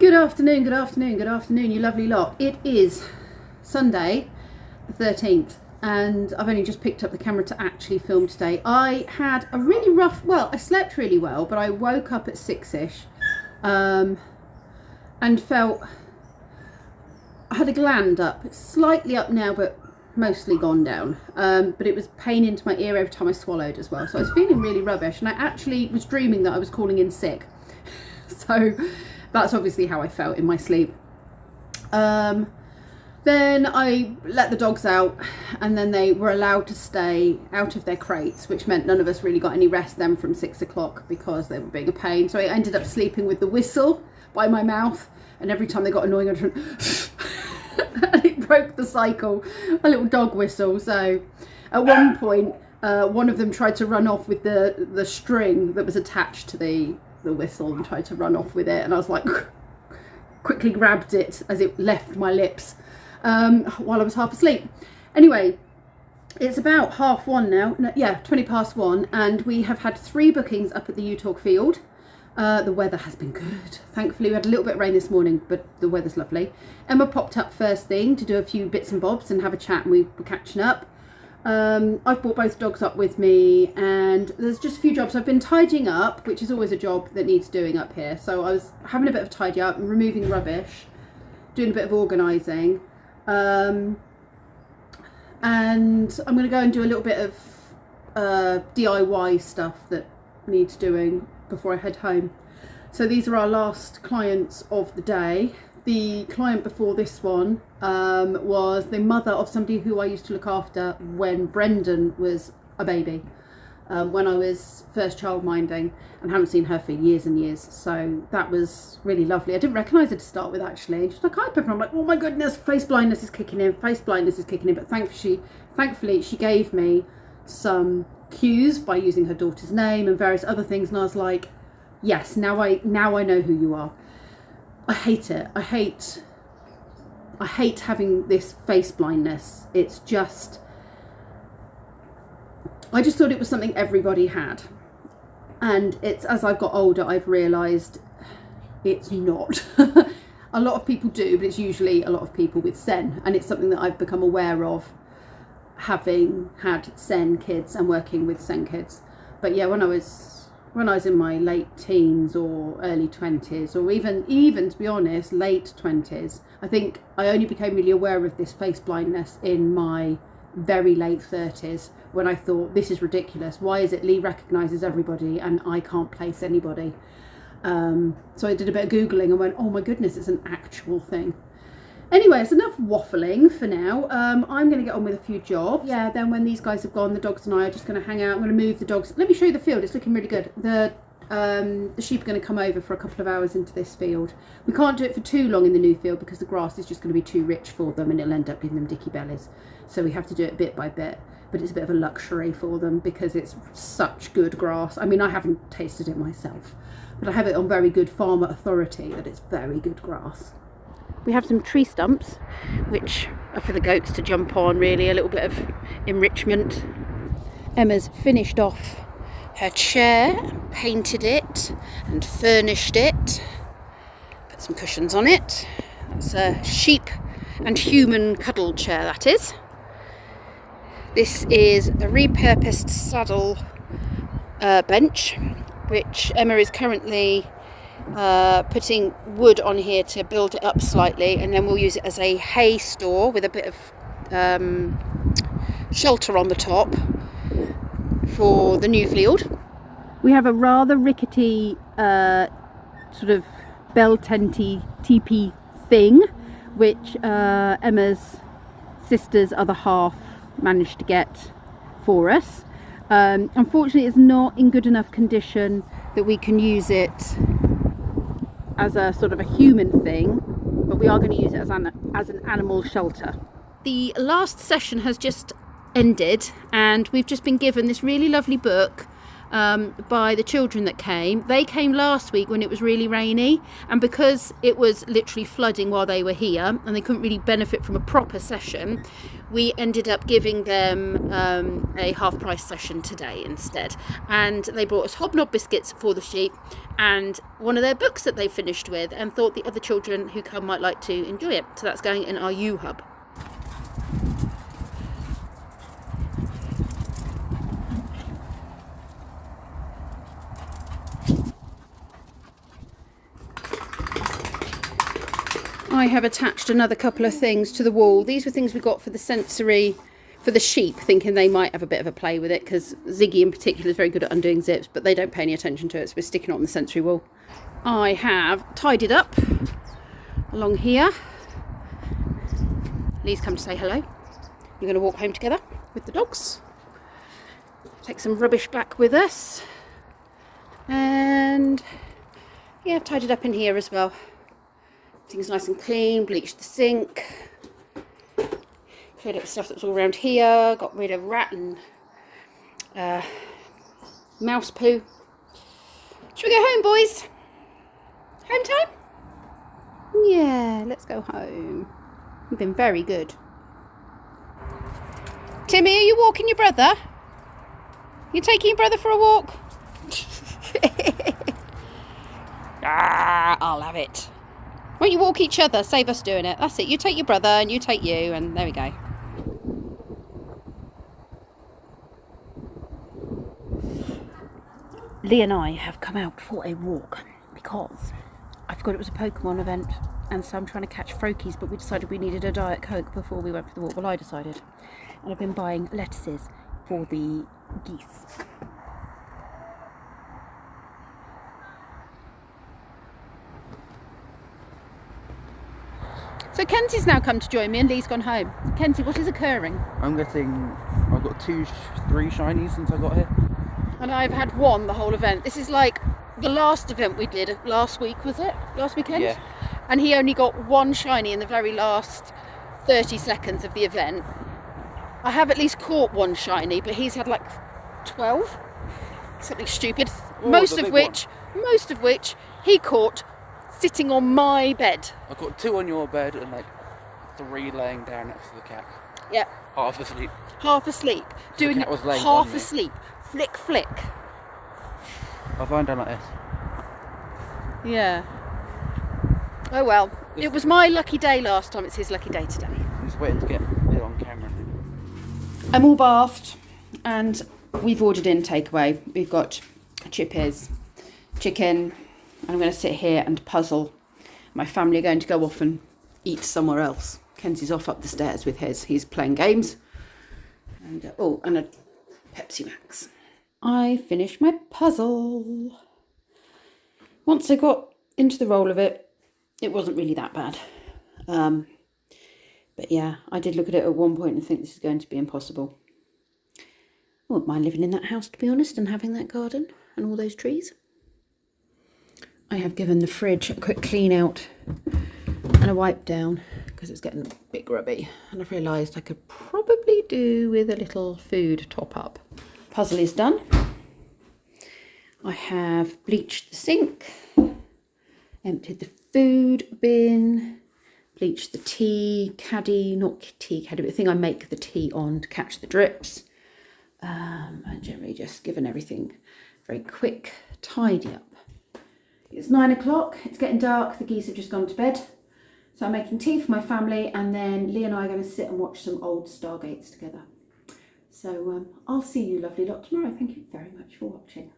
Good afternoon, good afternoon, good afternoon, you lovely lot. It is Sunday the 13th and I've only just picked up the camera to actually film today. I had a really rough, well, I slept really well, but I woke up at 6ish and felt, I had a gland up. It's slightly up now, but mostly gone down. But it was pain into my ear every time I swallowed as well. So I was feeling really rubbish and I actually was dreaming that I was calling in sick. So that's obviously how I felt in my sleep. Then I let the dogs out and then they were allowed to stay out of their crates, which meant none of us really got any rest then from 6 o'clock because they were being a pain. So I ended up sleeping with the whistle by my mouth, and every time they got annoying I just went and it broke the cycle, a little dog whistle. So at one point one of them tried to run off with the string that was attached to the whistle and tried to run off with it, and I was like quickly grabbed it as it left my lips while I was half asleep. Anyway, it's about 1:30 now, no, yeah, 1:20, and we have had 3 bookings up at the EWE Talk field. The weather has been good, thankfully. We had a little bit of rain this morning, but the weather's lovely. Emma popped up first thing to do a few bits and bobs and have a chat, and we were catching up. I've brought both dogs up with me, and there's just a few jobs. I've been tidying up, which is always a job that needs doing up here. So I was having a bit of tidy up and removing rubbish, doing a bit of organising, and I'm going to go and do a little bit of DIY stuff that needs doing before I head home. So these are our last clients of the day. The client before this one was the mother of somebody who I used to look after when Brendan was a baby, when I was first childminding, and haven't seen her for years and years. So that was really lovely. I didn't recognise her to start with, actually. Just like, hi Pip, and I'm like, oh my goodness, face blindness is kicking in, face blindness is kicking in. But thankfully she gave me some cues by using her daughter's name and various other things, and I was like, yes, now I know who you are. I hate it. I hate having this face blindness. It's just, I just thought it was something everybody had, and it's, as I've got older, I've realised it's not. A lot of people do, but it's usually a lot of people with SEN, and it's something that I've become aware of, having had SEN kids and working with SEN kids. But yeah, when I was in my late teens or early 20s, or even to be honest, late 20s, I think I only became really aware of this face blindness in my very late 30s, when I thought, this is ridiculous. Why is it Lee recognises everybody and I can't place anybody? So I did a bit of Googling and went, oh my goodness, it's an actual thing. Anyway, it's enough waffling for now. I'm going to get on with a few jobs. Yeah, then when these guys have gone, the dogs and I are just going to hang out. I'm going to move the dogs. Let me show you the field. It's looking really good. The sheep are going to come over for a couple of hours into this field. We can't do it for too long in the new field because the grass is just going to be too rich for them and it'll end up giving them dicky bellies. So we have to do it bit by bit. But it's a bit of a luxury for them because it's such good grass. I mean, I haven't tasted it myself, but I have it on very good farmer authority that it's very good grass. We have some tree stumps, which are for the goats to jump on, really, a little bit of enrichment. Emma's finished off her chair, painted it and furnished it, put some cushions on it. That's a sheep and human cuddle chair, that is. This is a repurposed saddle bench, which Emma is currently putting wood on here to build it up slightly, and then we'll use it as a hay store with a bit of shelter on the top for the new field. We have a rather rickety sort of bell tenty teepee thing, which Emma's sister's other half managed to get for us. Unfortunately, it's not in good enough condition that we can use it as a sort of a human thing, but we are going to use it as an animal shelter. The last session has just ended and we've just been given this really lovely book by the children that came. They came last week when it was really rainy, and because it was literally flooding while they were here and they couldn't really benefit from a proper session, we ended up giving them a half-price session today instead. And they brought us hobnob biscuits for the sheep and one of their books that they finished with, and thought the other children who come might like to enjoy it. So that's going in our EWE hub. I have attached another couple of things to the wall. These were things we got for the sensory, for the sheep, thinking they might have a bit of a play with it, because Ziggy in particular is very good at undoing zips, but they don't pay any attention to it, so we're sticking it on the sensory wall. I have tidied up along here. Lee's come to say hello. We're going to walk home together with the dogs. Take some rubbish back with us. And yeah, I've tidied up in here as well. Things nice and clean, bleached the sink, cleared up the stuff that was all around here, got rid of rat and mouse poo. Should we go home, boys? Home time? Yeah, let's go home. You've been very good. Timmy, are you walking your brother? You taking your brother for a walk? I'll have it. Won't you walk each other? Save us doing it. That's it. You take your brother and you take you, and there we go. Lee and I have come out for a walk because I forgot it was a Pokemon event, and so I'm trying to catch Frokies, but we decided we needed a Diet Coke before we went for the walk. Well, I decided. And I've been buying lettuces for the geese. So Kenzie's now come to join me and Lee's gone home. Kenzie, what is occurring? I've got three shinies since I got here. And I've had one the whole event. This is like the last event we did last week, was it? Last weekend? Yeah. And he only got one shiny in the very last 30 seconds of the event. I have at least caught one shiny, but he's had like 12. Something stupid. Oh, most of which he caught sitting on my bed. I got 2 on your bed and like 3 laying down next to the cat. Yeah. Half asleep. Half asleep. So doing half asleep. Flick, flick. I find down like this. Yeah. Oh well. It was my lucky day last time. It's his lucky day today. I'm just waiting to get it on camera. I'm all bathed and we've ordered in takeaway. We've got chippers, chicken. I'm going to sit here and puzzle. My family are going to go off and eat somewhere else. Kenzie's off up the stairs with his. He's playing games. And and a Pepsi Max. I finished my puzzle. Once I got into the roll of it, it wasn't really that bad. But yeah, I did look at it at one point and think this is going to be impossible. I wouldn't mind living in that house, to be honest, and having that garden and all those trees. I have given the fridge a quick clean out and a wipe down because it's getting a bit grubby, and I've realised I could probably do with a little food top up. Puzzle is done. I have bleached the sink, emptied the food bin, bleached the tea caddy, not tea caddy, but the thing I make the tea on to catch the drips, and generally just given everything a very quick tidy up. It's 9 o'clock, it's getting dark, the geese have just gone to bed. So I'm making tea for my family, and then Lee and I are going to sit and watch some old Stargates together. So I'll see you lovely lot tomorrow. Thank you very much for watching.